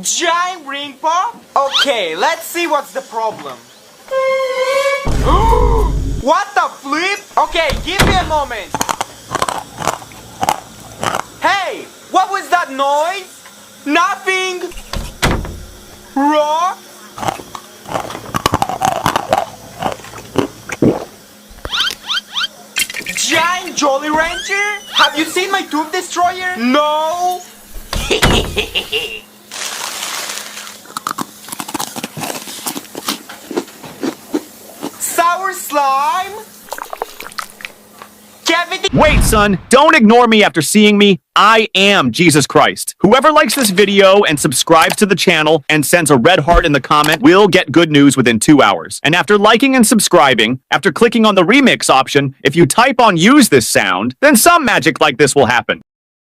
Giant ring pop? Okay, let's see what's the problem. What the flip? Okay, give me a moment. Hey, what was that noise? Nothing. Rock. Giant Jolly Rancher? Have you seen my Tooth Destroyer? No. Sour slime? Cavity? Wait, son, don't ignore me after seeing me. I am Jesus Christ. Whoever likes this video and subscribes to the channel and sends a red heart in the comment will get good news within 2 hours. And after liking and subscribing, after clicking on the remix option, if you type on use this sound, then some magic like this will happen.